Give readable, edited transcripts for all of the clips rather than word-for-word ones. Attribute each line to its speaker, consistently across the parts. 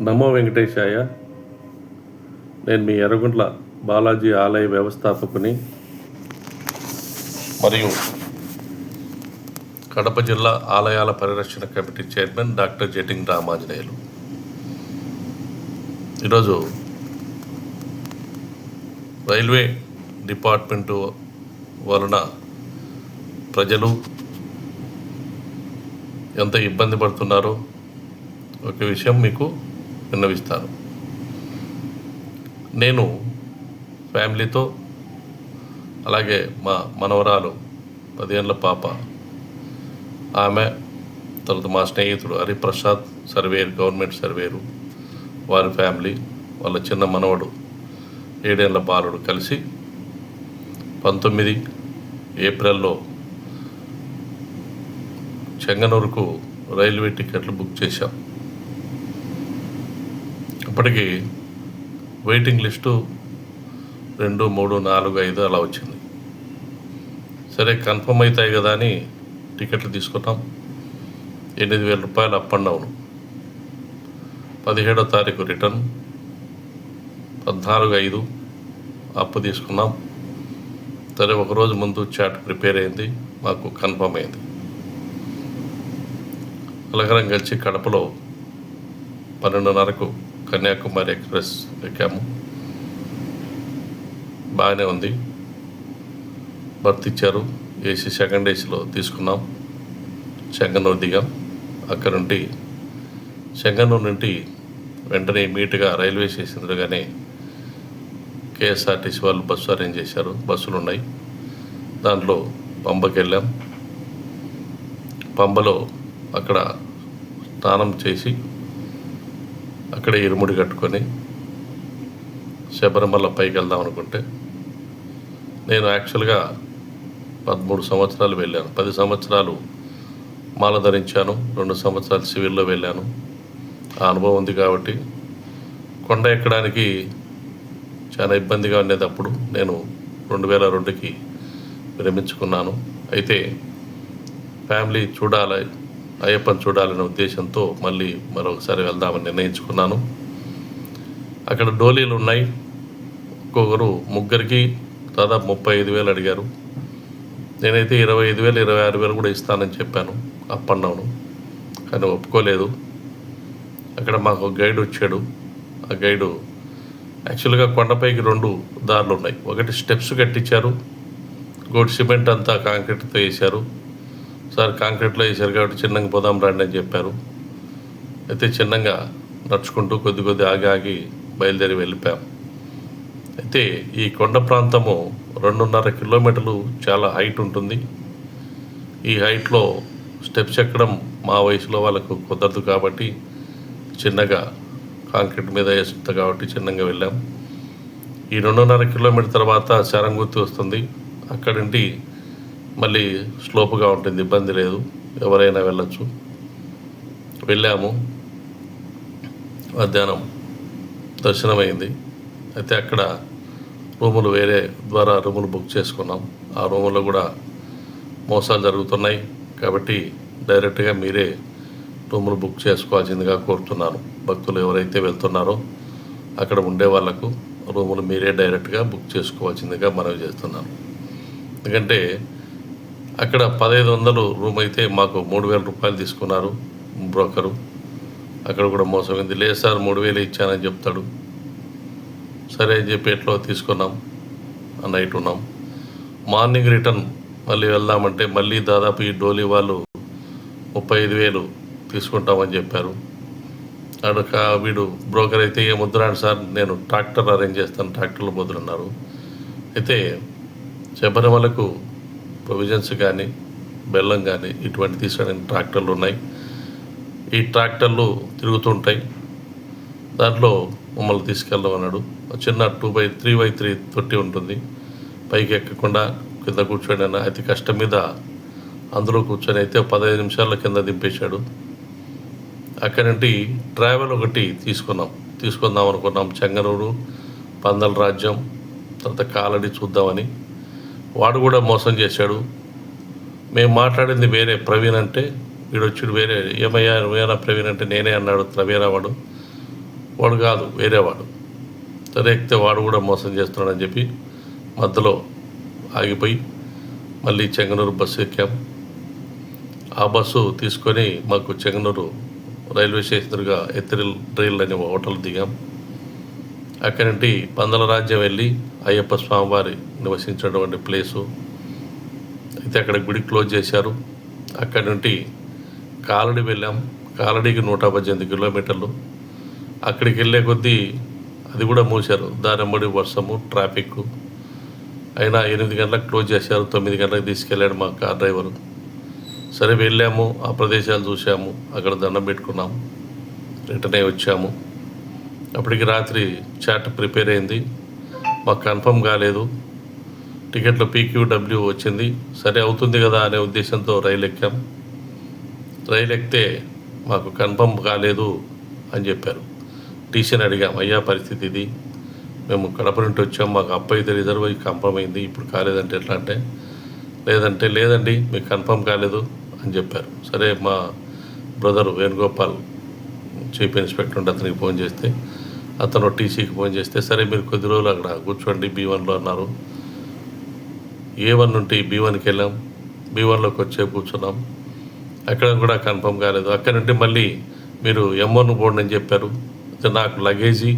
Speaker 1: నమో వెంకటేశాయ. నేను మీ ఎర్రగుంట్ల బాలాజీ ఆలయ వ్యవస్థాపకుని మరియు కడప జిల్లా ఆలయాల పరిరక్షణ కమిటీ చైర్మన్ డాక్టర్ జటింగ్ రామాంజనేయులు. ఈరోజు రైల్వే డిపార్ట్మెంటు వలన ప్రజలు ఎంత ఇబ్బంది పడుతున్నారో ఒక విషయం మీకు విన్నవిస్తాను. నేను ఫ్యామిలీతో, అలాగే మా మనవరాలు 10 ఏళ్ళ పాప, ఆమె తర్వాత మా స్నేహితుడు హరిప్రసాద్ సర్వేర్, గవర్నమెంట్ సర్వేరు, వారి ఫ్యామిలీ, వాళ్ళ చిన్న మనవడు 7 ఏళ్ళ బాలుడు కలిసి 19 ఏప్రిల్లో చెంగనూరుకు రైల్వే టికెట్లు బుక్ చేశాం. అప్పటికి వెయిటింగ్ లిస్టు 2, 3, 4, 5 అలా వచ్చింది. సరే కన్ఫర్మ్ అవుతాయి కదా అని టికెట్లు తీసుకున్నాం. 8,000 రూపాయలు అప్ అండ్ డౌన్. 17వ తారీఖు రిటర్న్, 14/5 అప్పు తీసుకున్నాం. సరే ఒకరోజు ముందు చాట్ ప్రిపేర్ అయింది, మాకు కన్ఫర్మ్ అయింది. కలకరం కలిసి కడపలో 12:30కు కన్యాకుమారి ఎక్స్ప్రెస్ ఎక్కాము. బాగానే ఉంది, బర్త్ ఇచ్చారు. ఏసీ సెకండ్ ఏసీలో తీసుకున్నాం. చెంగనూరు దిగాం. అక్కడ నుండి చెంగనూరు నుండి వెంటనే ఇమీడియట్గా రైల్వే స్టేషన్ ఎదురుగానే కేఎస్ఆర్టీసీ వాళ్ళు బస్సు అరేంజ్ చేశారు. బస్సులు ఉన్నాయి. దాంట్లో పంబకి వెళ్ళాం. పంబలో అక్కడ స్నానం చేసి అక్కడే ఇరుముడి కట్టుకొని శబరిమల పైకి వెళ్దాం అనుకుంటే, నేను యాక్చువల్గా 13 సంవత్సరాలు వెళ్ళాను. 10 సంవత్సరాలు మాల ధరించాను, 2 సంవత్సరాలు సివిల్లో వెళ్ళాను. ఆ అనుభవం ఉంది కాబట్టి కొండ ఎక్కడానికి చాలా ఇబ్బందిగా ఉండేది. అప్పుడు నేను 2002కి విరమించుకున్నాను. అయితే ఫ్యామిలీ చూడాలి, అయ్యప్పని చూడాలనే ఉద్దేశంతో మళ్ళీ మరొకసారి వెళ్దామని నిర్ణయించుకున్నాను. అక్కడ డోలీలు ఉన్నాయి. ఒక్కొక్కరు ముగ్గురికి దాదాపు 35,000 అడిగారు. నేనైతే 25,000, 26,000 కూడా ఇస్తానని చెప్పాను అప్ అండ్ డౌను, కానీ ఒప్పుకోలేదు. అక్కడ మాకు గైడ్ వచ్చాడు. ఆ గైడు యాక్చువల్గా కొండపైకి 2 దారులు ఉన్నాయి. ఒకటి స్టెప్స్ కట్టించారు, ఇంకోటి సిమెంట్ అంతా కాంక్రీట్తో వేశారు. సార్ కాంక్రీట్లో వేశారు కాబట్టి చిన్నగా పోదాం రండి అని చెప్పారు. అయితే చిన్నగా నడుచుకుంటూ కొద్ది ఆగి బయలుదేరి వెళ్ళిపోయాం. అయితే ఈ కొండ ప్రాంతము 2.5 కిలోమీటర్లు చాలా హైట్ ఉంటుంది. ఈ హైట్లో స్టెప్స్ ఎక్కడం మా వయసులో వాళ్ళకు కుదరదు కాబట్టి చిన్నగా కాంక్రీట్ మీద వేస్తుంది కాబట్టి చిన్నగా వెళ్ళాం. ఈ 2.5 కిలోమీటర్ తర్వాత శరంగుత్తి వస్తుంది. అక్కడి నుండి మళ్ళీ స్లోపుగా ఉంటుంది, ఇబ్బంది లేదు, ఎవరైనా వెళ్ళచ్చు. వెళ్ళాము. మధ్యాహ్నం దర్శనమైంది. అయితే అక్కడ రూములు వేరే ద్వారా రూములు బుక్ చేసుకున్నాం. ఆ రూములో కూడా మోసాలు జరుగుతున్నాయి కాబట్టి డైరెక్ట్గా మీరే రూములు బుక్ చేసుకోవాల్సిందిగా కోరుతున్నాను. భక్తులు ఎవరైతే వెళ్తున్నారో అక్కడ ఉండే వాళ్ళకు రూములు మీరే డైరెక్ట్గా బుక్ చేసుకోవాల్సిందిగా మనవి చేస్తున్నాను. ఎందుకంటే అక్కడ 1,500 రూమ్ అయితే మాకు 3,000 రూపాయలు తీసుకున్నారు బ్రోకరు. అక్కడ కూడా మోసమైంది. లేదు సార్ 3,000 ఇచ్చానని చెప్తాడు. సరే అని చెప్పి ఎట్లో తీసుకున్నాం. ఆ నైట్ ఉన్నాం. మార్నింగ్ రిటర్న్ మళ్ళీ వెళ్దామంటే మళ్ళీ దాదాపు ఈ డోలీ వాళ్ళు 35,000 తీసుకుంటామని చెప్పారు. అక్కడ వీడు బ్రోకర్ అయితే ఏ ముద్రాడు సార్, నేను ట్రాక్టర్ అరేంజ్ చేస్తాను, ట్రాక్టర్లు ముద్రన్నారు. అయితే శబరిమలకు ప్రొవిజన్స్ కానీ బెల్లం కానీ ఇటువంటి తీసుకోవడానికి ట్రాక్టర్లు ఉన్నాయి. ఈ ట్రాక్టర్లు తిరుగుతుంటాయి. దాంట్లో మమ్మల్ని తీసుకెళ్ళడం అన్నాడు. చిన్న 3x3 తొట్టి ఉంటుంది. పైకి ఎక్కకుండా కింద కూర్చొని అతి కష్టం మీద అందులో కూర్చొని అయితే 15 నిమిషాల కింద దింపేశాడు. అక్కడి నుండి ట్రావెల్ ఒకటి తీసుకుందాం అనుకున్నాం. చెంగనూరు, పందల రాజ్యం, తర్వాత కాలడి చూద్దామని. వాడు కూడా మోసం చేశాడు. మేము మాట్లాడింది వేరే. ప్రవీణ్ అంటే వీడు వచ్చి వేరే ఏమయ్యా నువ్వేనా ప్రవీణ్ అంటే నేనే అన్నాడు. ప్రవీణ వాడు కాదు, వేరేవాడు. సరే ఎక్కితే వాడు కూడా మోసం చేస్తున్నాడని చెప్పి మధ్యలో ఆగిపోయి మళ్ళీ చెంగనూరు బస్సు ఎక్కాం. ఆ బస్సు తీసుకొని మాకు చెంగనూరు రైల్వే స్టేషన్ ఎదురుగా ఎత్తిరిల్ రైల్ అనే హోటల్ దిగాం. అక్కడి నుండి పందల రాజ్యం వెళ్ళి అయ్యప్ప స్వామివారి నివసించినటువంటి ప్లేసు అయితే అక్కడ గుడి క్లోజ్ చేశారు. అక్కడి నుండి కాలడి వెళ్ళాం. కాలడికి 118 కిలోమీటర్లు. అక్కడికి వెళ్ళే కొద్దీ అది కూడా మూసారు. దానమ్మడి వర్షము, ట్రాఫిక్ అయినా 8 గంటలకు క్లోజ్ చేశారు. 9 గంటలకు తీసుకెళ్ళాడు మా కార్ డ్రైవరు. సరే వెళ్ళాము, ఆ ప్రదేశాలు చూసాము, అక్కడ దండం పెట్టుకున్నాము, రిటర్న్ అయి వచ్చాము. అప్పటికి రాత్రి చాట్ ప్రిపేర్ అయింది. మాకు కన్ఫర్మ్ కాలేదు. టికెట్లో PQW వచ్చింది. సరే అవుతుంది కదా అనే ఉద్దేశంతో రైలు ఎక్కాం. రైలు ఎక్కితే మాకు కన్ఫర్మ్ కాలేదు అని చెప్పారు. టీసీని అడిగాం, అయ్యా పరిస్థితి ఇది, మేము కడప నుండి వచ్చాం, మాకు అప్ అయితే రిజర్వ్ అయ్యి కన్ఫర్మ్ అయింది, ఇప్పుడు కాలేదంటే ఎట్లా అంటే లేదండి మీకు కన్ఫర్మ్ కాలేదు అని చెప్పారు. సరే మా బ్రదరు వేణుగోపాల్ చీఫ్ ఇన్స్పెక్టర్ ఉంటే అతనికి ఫోన్ చేస్తే అతను టీసీకి ఫోన్ చేస్తే సరే మీరు కొద్ది రోజులు అక్కడ కూర్చోండి B1లో అన్నారు. A1 నుండి B1కి వెళ్ళాం. B1లోకి వచ్చే కూర్చున్నాం. అక్కడ కూడా కన్ఫర్మ్ కాలేదు. అక్కడ నుండి మళ్ళీ మీరు M1 బోర్డు అని చెప్పారు. నాకు లగేజీ,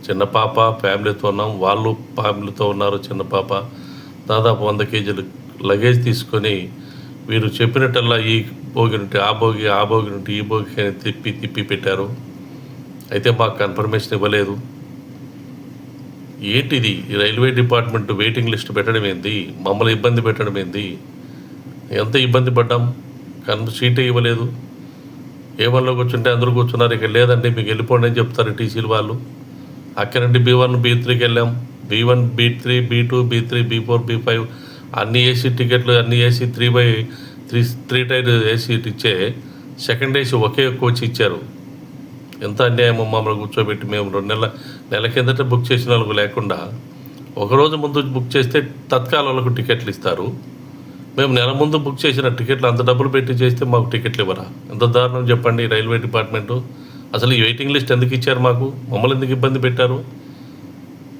Speaker 1: చిన్న పాప, ఫ్యామిలీతో ఉన్నాం, వాళ్ళు ఫ్యామిలీతో ఉన్నారు. చిన్న పాప దాదాపు 100 కేజీలు లగేజ్ తీసుకొని వీరు చెప్పినట్టల్లా ఈ భోగి నుండి ఆ భోగి నుండి ఈ భోగి తిప్పి పెట్టారు. అయితే మాకు కన్ఫర్మేషన్ ఇవ్వలేదు. ఏంటిది ఈ రైల్వే డిపార్ట్మెంట్ వెయిటింగ్ లిస్ట్ పెట్టడం ఏంది, మమ్మల్ని ఇబ్బంది పెట్టడం ఏంది? ఎంత ఇబ్బంది పడ్డాం, సీటే ఇవ్వలేదు. A1లో కూర్చుంటే అందరూ కూర్చున్నారు, ఇక్కడ లేదండి మీకు వెళ్ళిపోండి అని చెప్తారు టీసీలు వాళ్ళు. అక్కడ నుండి B1 B3కి వెళ్ళాం. B1 B3 B2 B3 B4 B5 అన్ని ఏసీ టికెట్లు, అన్ని ఏసీ 3 టైర్ ఏసీ ఇచ్చే సెకండ్ ఏసీ ఒకే కోచ్ ఇచ్చారు. ఎంత అన్యాయం! మమ్మల్ని కూర్చోబెట్టి మేము 2 నెలల కిందట బుక్ చేసిన వాళ్ళకు లేకుండా ఒకరోజు ముందు బుక్ చేస్తే తత్కాల వాళ్ళకు టికెట్లు ఇస్తారు. మేము నెల ముందు బుక్ చేసిన టికెట్లు అంత డబ్బులు పెట్టి చేస్తే మాకు టికెట్లు ఇవ్వరా? ఎంత దారుణం చెప్పండి రైల్వే డిపార్ట్మెంటు. అసలు ఈ వెయిటింగ్ లిస్ట్ ఎందుకు ఇచ్చారు మాకు? మమ్మల్ని ఎందుకు ఇబ్బంది పెట్టారు?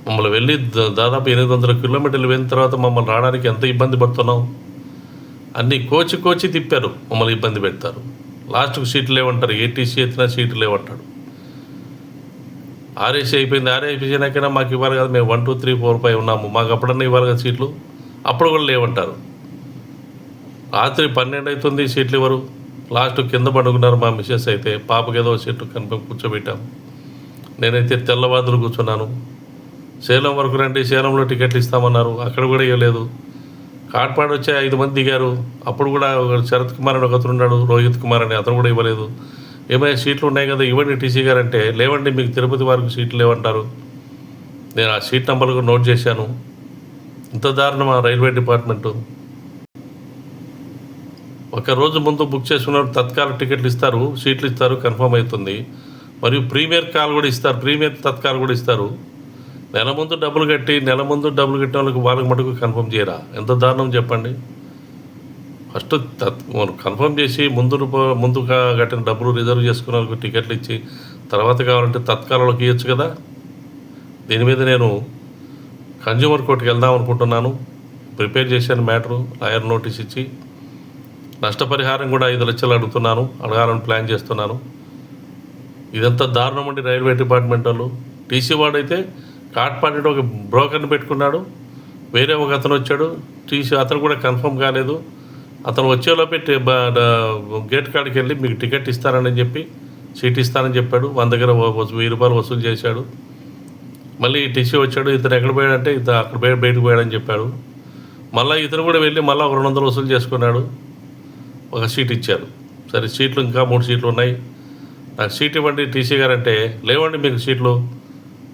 Speaker 1: మమ్మల్ని వెళ్ళి దాదాపు 800 కిలోమీటర్లు వెళ్ళిన తర్వాత మమ్మల్ని రావడానికి ఎంత ఇబ్బంది పడుతున్నాం. అన్నీ కోచి తిప్పారు, మమ్మల్ని ఇబ్బంది పెడతారు. లాస్ట్కు సీట్లు లేవంటారు. ఏటీసీ ఎత్తినా సీట్లు లేవంటాడు. ఆర్ఏసీ అయిపోయింది. ఆర్ఏసీ అయినాకైనా మాకు ఇవ్వాలి కదా, మేము 1 2 3 4 5 ఉన్నాము, మాకు అప్పుడన్నా ఇవ్వాలి కదా సీట్లు. అప్పుడు కూడా లేవంటారు. రాత్రి 12 అవుతుంది, సీట్లు ఇవ్వరు. లాస్ట్ కింద పడుకున్నారు మా మిస్సెస్ అయితే. పాపకి ఏదో సీట్లు కనుక కూర్చోబెట్టాం. నేనైతే తెల్లవాదులు కూర్చున్నాను. సేలం వరకు రండి, సేలంలో టికెట్లు ఇస్తామన్నారు, అక్కడ కూడా ఇవ్వలేదు. కాట్పాడు వచ్చే 5 మంది దిగారు, అప్పుడు కూడా శరత్ కుమార్ అని ఒకతను ఉన్నాడు, రోహిత్ కుమార్ అని, అతను కూడా ఇవ్వలేదు. ఏమైనా సీట్లు ఉన్నాయి కదా ఇవ్వండి టీసీ గారు అంటే, లేవండి మీకు తిరుపతి వరకు సీట్లు లేవంటారు. నేను ఆ సీట్ నెంబర్లు నోట్ చేశాను. ఇంత దారుణమా రైల్వే డిపార్ట్మెంటు? ఒక రోజు ముందు బుక్ చేసుకున్నారు, తత్కాల టికెట్లు ఇస్తారు, సీట్లు ఇస్తారు, కన్ఫర్మ్ అవుతుంది. మరియు ప్రీమియర్ కాల్ కూడా ఇస్తారు, ప్రీమియర్ తత్కాలు కూడా ఇస్తారు. నెల ముందు డబ్బులు కట్టిన వాళ్ళకి మటుకు కన్ఫర్మ్ చేయరా? ఎంత దారుణం చెప్పండి. ఫస్ట్ కన్ఫర్మ్ చేసి ముందుగా కట్టిన డబ్బులు రిజర్వ్ చేసుకున్న వాళ్ళకి టికెట్లు ఇచ్చి తర్వాత కావాలంటే తత్కాలంలోకి ఇవ్వచ్చు కదా. దీని మీద నేను కన్జ్యూమర్ కోర్టుకి వెళ్దాం అనుకుంటున్నాను. ప్రిపేర్ చేశాను మ్యాటరు, లాయర్ నోటీస్ ఇచ్చి నష్టపరిహారం కూడా 5 లక్షలు అడగాలని ప్లాన్ చేస్తున్నాను. ఇదంతా దారుణం అండి రైల్వే డిపార్ట్మెంట్ వాళ్ళు. టీసీ వాడైతే కాట్పాడిలో ఒక బ్రోకర్ని పెట్టుకున్నాడు, వేరే ఒక అతను వచ్చాడు టీసీ, అతను కూడా కన్ఫర్మ్ కాలేదు. అతను వచ్చేలోపే గేట్ కాడికి వెళ్ళి మీకు టికెట్ ఇస్తానని చెప్పి సీట్ ఇస్తానని చెప్పాడు. 100 దగ్గర 1000 రూపాయలు వసూలు చేశాడు. మళ్ళీ టీసీ వచ్చాడు, ఇతను ఎక్కడ పోయాడంటే ఇతను అక్కడ బయటకు పోయాడని చెప్పాడు. మళ్ళీ ఇతను కూడా వెళ్ళి మళ్ళీ 200 వసూలు చేసుకున్నాడు. ఒక సీట్ ఇచ్చారు. సరే సీట్లు ఇంకా 3 సీట్లు ఉన్నాయి, నాకు సీట్ ఇవ్వండి టీసీ గారు అంటే, లేవండి మీకు సీట్లు,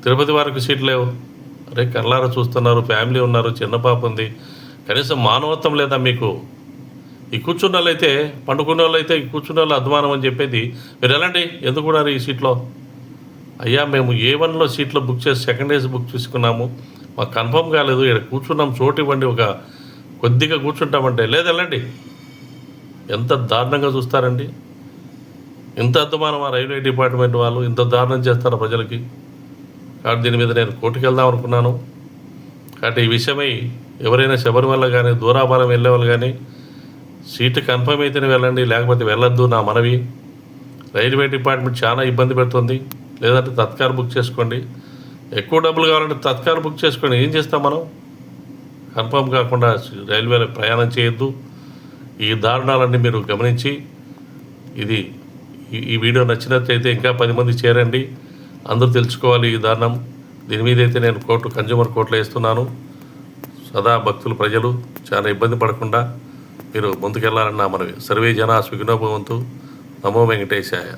Speaker 1: తిరుపతి వరకు సీట్లు లేవు. అరే కళ్ళారా చూస్తున్నారు, ఫ్యామిలీ ఉన్నారు, చిన్న పాప ఉంది, కనీసం మానవత్వం లేదా మీకు? ఈ కూర్చున్న వాళ్ళు అయితే, పండుకునే వాళ్ళు అయితే, ఈ కూర్చున్న వాళ్ళు అధ్వానం అని చెప్పేది. మీరు ఎలాంటి ఎందుకు కూడా ఈ సీట్లో? అయ్యా మేము A1లో సీట్లో బుక్ చేసి సెకండ్ ఏసీ బుక్ చేసుకున్నాము, మాకు కన్ఫర్మ్ కాలేదు, ఇక్కడ కూర్చున్నాం, చోటు ఇవ్వండి, ఒక కొద్దిగా కూర్చుంటామంటే లేదు వెళ్ళండి. ఎంత దారుణంగా చూస్తారండి. ఇంత అద్దుమానం ఆ రైల్వే డిపార్ట్మెంట్ వాళ్ళు ఇంత దారుణం చేస్తారు ప్రజలకి. కాబట్టి దీని మీద నేను కోర్టుకు వెళ్దాం అనుకున్నాను. కాబట్టి ఈ విషయమై ఎవరైనా శబరిమల కానీ దూరాభారం వెళ్ళే వాళ్ళు కానీ సీటు కన్ఫర్మ్ అయితేనే వెళ్ళండి, లేకపోతే వెళ్ళొద్దు నా మనవి. రైల్వే డిపార్ట్మెంట్ చాలా ఇబ్బంది పెడుతుంది. లేదంటే తత్కాల్ బుక్ చేసుకోండి. ఎక్కువ డబ్బులు కావాలంటే తత్కాల్ బుక్ చేసుకోండి. ఏం చేస్తాం మనం? కన్ఫర్మ్ కాకుండా రైల్వేలో ప్రయాణం చేయొద్దు. ఈ దారుణాలన్నీ మీరు గమనించి ఈ వీడియో నచ్చినట్లయితే ఇంకా 10 మంది చేరండి. అందరూ తెలుసుకోవాలి ఈ దారుణం. దీని మీద అయితే నేను కన్జ్యూమర్ కోర్టులో వేస్తున్నాను. సదా భక్తులు ప్రజలు చాలా ఇబ్బంది పడకుండా మీరు ముందుకెళ్లాలని నా మనవి. సర్వే జనా సుఖినో భవంతు. నమో వెంకటేశాయ.